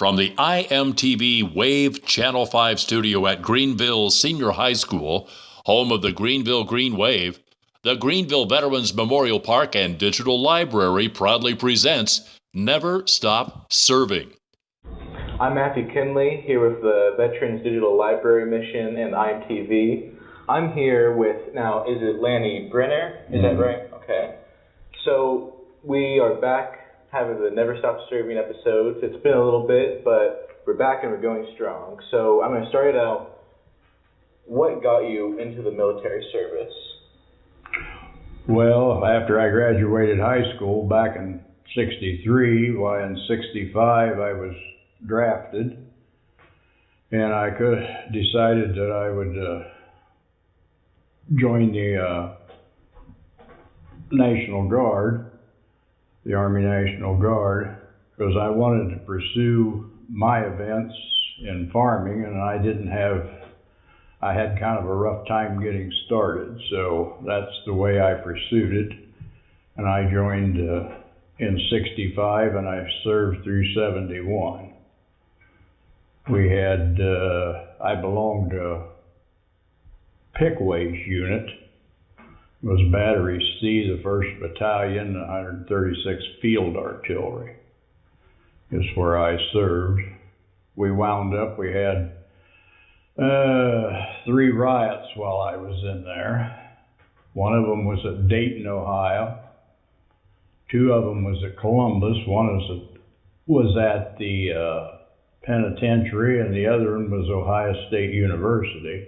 From the IMTV Wave Channel 5 studio at Greenville Senior High School, home of the Greenville Green Wave, the Greenville Veterans Memorial Park and Digital Library proudly presents Never Stop Serving. I'm Matthew Kinley, here with the Veterans Digital Library Mission and IMTV. I'm here with, now, is it Lanny Brenner? Is that right? Okay. So we are back having the Never Stop Serving episodes. It's been a little bit, but we're back and we're going strong. So I'm going to start it out. What got you into the military service? Well, after I graduated high school back in 63, why in 65 I was drafted, and I decided that I would join the National Guard, the Army National Guard, because I wanted to pursue my events in farming, and I had kind of a rough time getting started, so that's the way I pursued it. And I joined in 65, and I served through 71. We had, I belonged to Pickway's unit. It was Battery C, the 1st Battalion, 136th Field Artillery is where I served. We had 3 riots while I was in there. One of them was at Dayton, Ohio. 2 of them was at Columbus. One was at the penitentiary, and the other one was Ohio State University,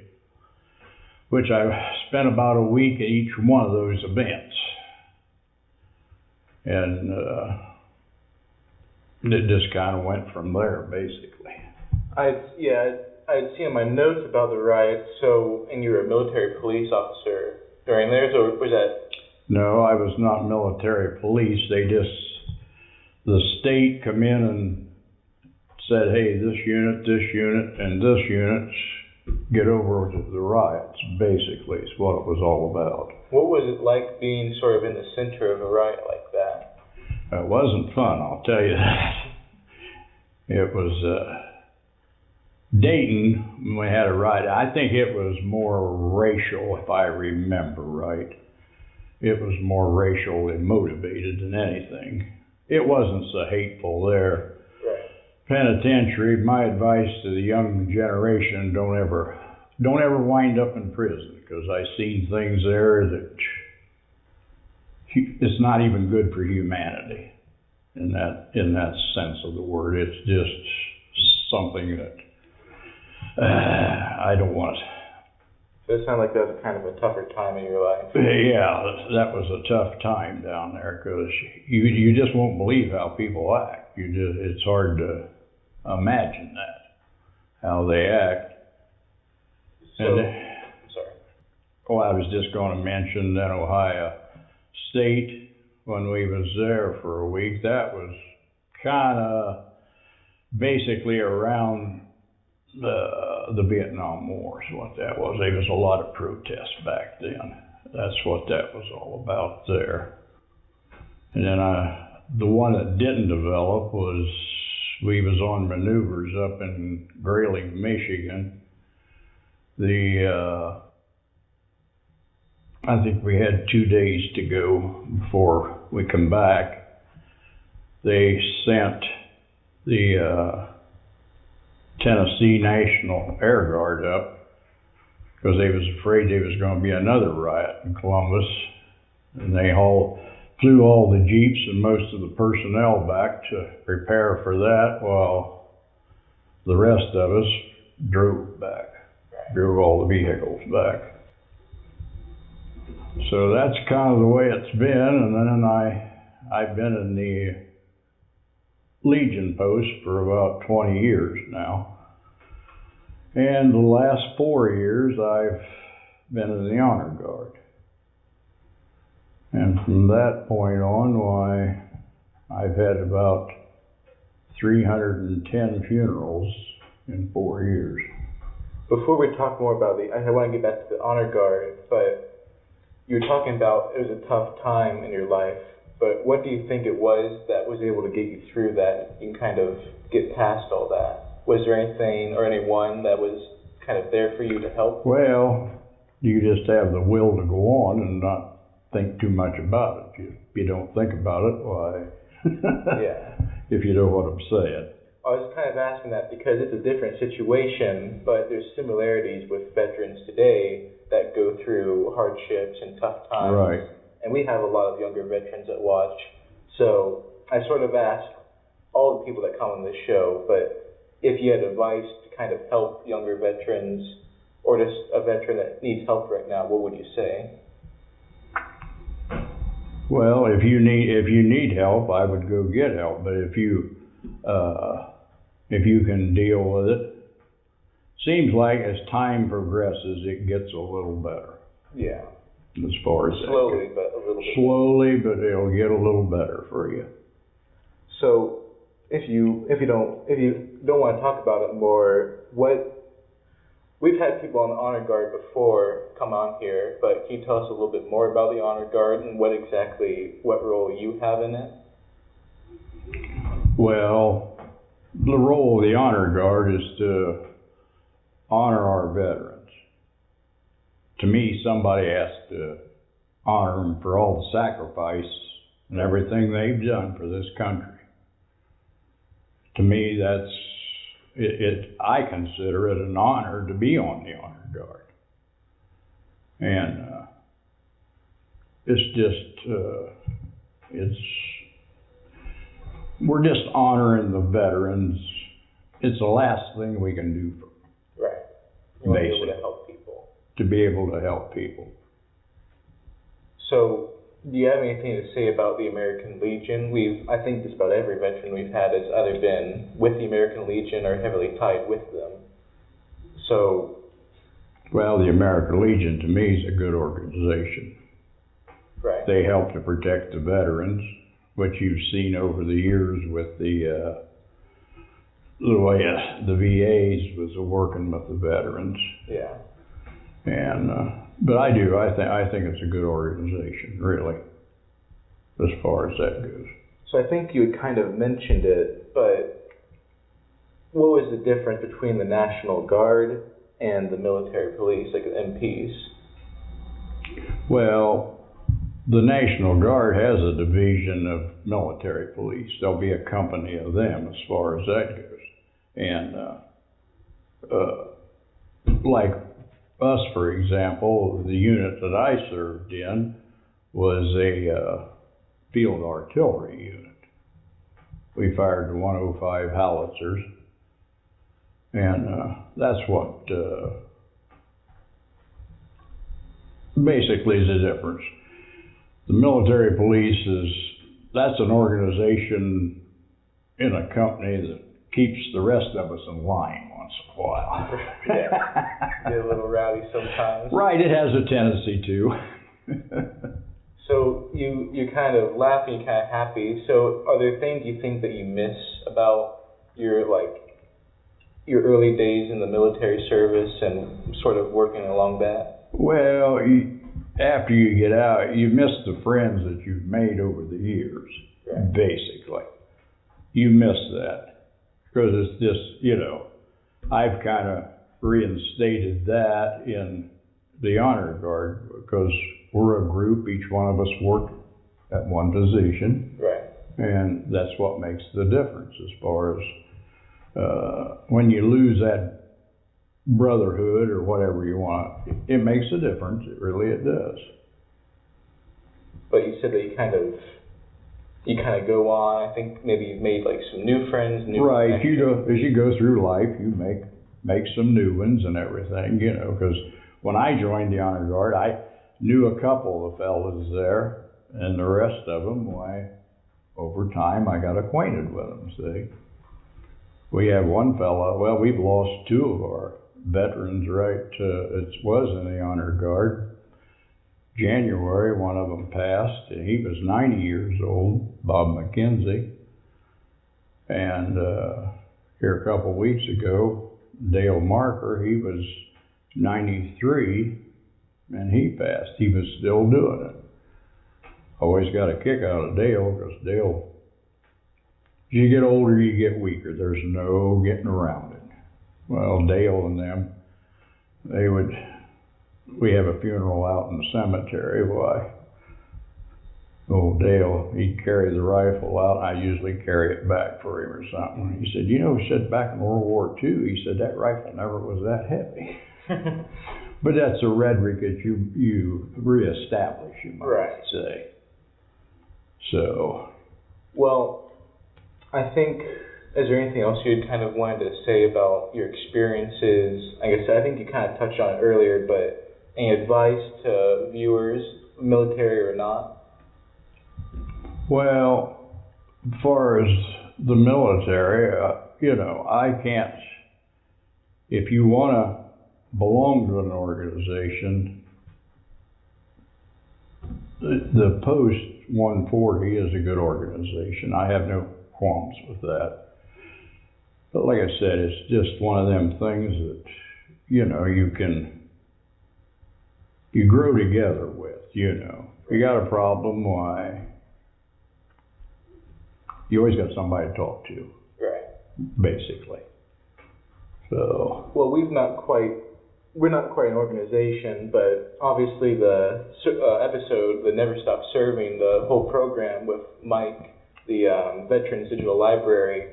which I spent about a week at each one of those events. And it just kind of went from there, basically. I'd seen in my notes about the riots, and you were a military police officer during theirs, or was that? No, I was not military police. The state come in and said, hey, this unit, and this unit, get over to the riots, basically, is what it was all about. What was it like being sort of in the center of a riot like that? It wasn't fun, I'll tell you that. It was Dayton, when we had a riot. I think it was more racial, if I remember right. It was more racially motivated than anything. It wasn't so hateful there. Penitentiary, my advice to the young generation, don't ever wind up in prison, because I've seen things there that it's not even good for humanity in that sense of the word. It's just something that I don't want. So it sounded like that was kind of a tougher time in your life. Yeah, that was a tough time down there, because you just won't believe how people act. It's hard to imagine that, how they act. Sorry. I was just going to mention that Ohio State, when we was there for a week, that was kind of basically around the Vietnam War is what that was. There was a lot of protests back then. That's what that was all about there. And then the one that didn't develop was, we was on maneuvers up in Grayling, Michigan. I think we had 2 days to go before we come back. They sent the Tennessee National Air Guard up because they was afraid there was going to be another riot in Columbus, and they flew all the Jeeps and most of the personnel back to prepare for that, while the rest of us drove all the vehicles back. So that's kind of the way it's been. And then I've been in the Legion post for about 20 years now. And the last 4 years I've been in the Honor Guard. And from that point on, I've had about 310 funerals in 4 years. Before we talk more about I want to get back to the Honor Guard, but you were talking about it was a tough time in your life, but what do you think it was that was able to get you through that and kind of get past all that? Was there anything or anyone that was kind of there for you to help? Well, you just have the will to go on and not think too much about it. If you don't think about it, why? Yeah. If you know what I'm saying. I was kind of asking that because it's a different situation, but there's similarities with veterans today that go through hardships and tough times. Right. And we have a lot of younger veterans that watch. So I sort of ask all the people that come on this show, but if you had advice to kind of help younger veterans or just a veteran that needs help right now, what would you say? Well, if you need help, I would go get help. But if you can deal with it, seems like as time progresses, it gets a little better. Yeah. As far as slowly, but a little bit. Slowly, but it'll get a little better for you. So, if you don't want to talk about it more, we've had people on the Honor Guard before come on here, but can you tell us a little bit more about the Honor Guard and what role you have in it? Well, the role of the Honor Guard is to honor our veterans. To me, somebody has to honor them for all the sacrifice and everything they've done for this country. To me, I consider it an honor to be on the Honor Guard. And we're just honoring the veterans. It's the last thing we can do for them. Right. You want to be able to help people. To be able to help people. So, do you have anything to say about the American Legion? I think just about every veteran we've had has either been with the American Legion or heavily tied with them. So, well, the American Legion to me is a good organization. Right. They help to protect the veterans, which you've seen over the years with the way the VAs was working with the veterans. Yeah. And but I think it's a good organization, really, as far as that goes. So I think you had kind of mentioned it, but what was the difference between the National Guard and the military police, like the MPs? Well, the National Guard has a division of military police. There'll be a company of them as far as that goes. And like us, for example, the unit that I served in was a field artillery unit. We fired the 105 howitzers, and that's what basically is the difference. The military police that's an organization in a company that keeps the rest of us in line once in a while. Yeah, get a little rowdy sometimes. Right, it has a tendency to. So you kind of laughing, kind of happy. So are there things you think that you miss about your early days in the military service and sort of working along that? Well, after you get out, you miss the friends that you've made over the years, right. Basically. You miss that. Because it's just, I've kind of reinstated that in the Honor Guard because we're a group, each one of us worked at one position. Right. And that's what makes the difference as far as when you lose that brotherhood or whatever you want, it makes a difference. It does. But you said that you kind of go on. I think maybe you've made like some new friends. Right. As you go through life, you make some new ones and everything, because when I joined the Honor Guard, I knew a couple of fellas there, and the rest of them, over time, I got acquainted with them, see. We have one fella, well, we've lost two of our veterans, right? It was in the Honor Guard. January, one of them passed, and he was 90 years old, Bob McKenzie. And here a couple of weeks ago, Dale Marker, he was 93, and he passed. He was still doing it. always got a kick out of Dale, because Dale, as you get older, you get weaker. There's no getting around it. Well, Dale and them, we have a funeral out in the cemetery. Why, old Dale, he'd carry the rifle out. I usually carry it back for him or something. He said, he said back in World War II, he said that rifle never was that heavy. But that's a rhetoric that you reestablish, you might say. So. Well, I think, is there anything else you kind of wanted to say about your experiences? I think you kind of touched on it earlier, but any advice to viewers, military or not? Well, as far as the military, I can't, if you want to belong to an organization, the Post 140 is a good organization. I have no qualms with that. But like I said, it's just one of them things that, you grow together with, You got a problem, why? You always got somebody to talk to. Right. Basically. So. Well, we're not quite an organization, but obviously the episode, the Never Stop Serving, the whole program with Mike, the Veterans Digital Library,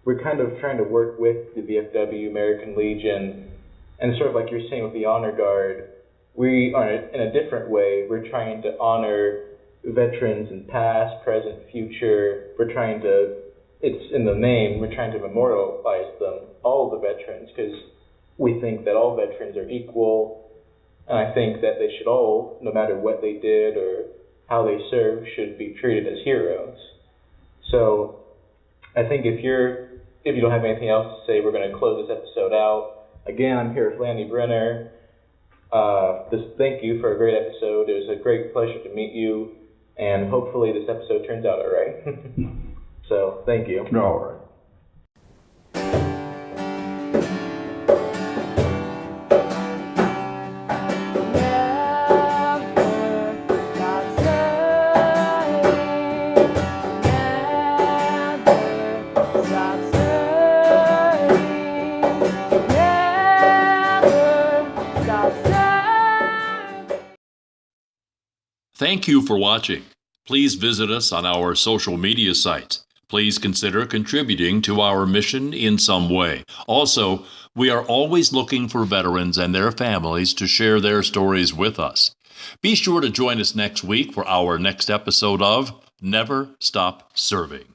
we're kind of trying to work with the VFW, American Legion, and sort of like you're saying with the Honor Guard, we are in a different way. We're trying to honor veterans in past, present, future. It's in the name, we're trying to memorialize them, all the veterans, because we think that all veterans are equal, and I think that they should all, no matter what they did or how they served, should be treated as heroes. So I think if you don't have anything else to say, we're going to close this episode out. Again, I'm here with Lanny Brenner. Thank you for a great episode. It was a great pleasure to meet you, and hopefully this episode turns out all right. So, thank you. All right. Thank you for watching. Please visit us on our social media sites. Please consider contributing to our mission in some way. Also, we are always looking for veterans and their families to share their stories with us. Be sure to join us next week for our next episode of Never Stop Serving.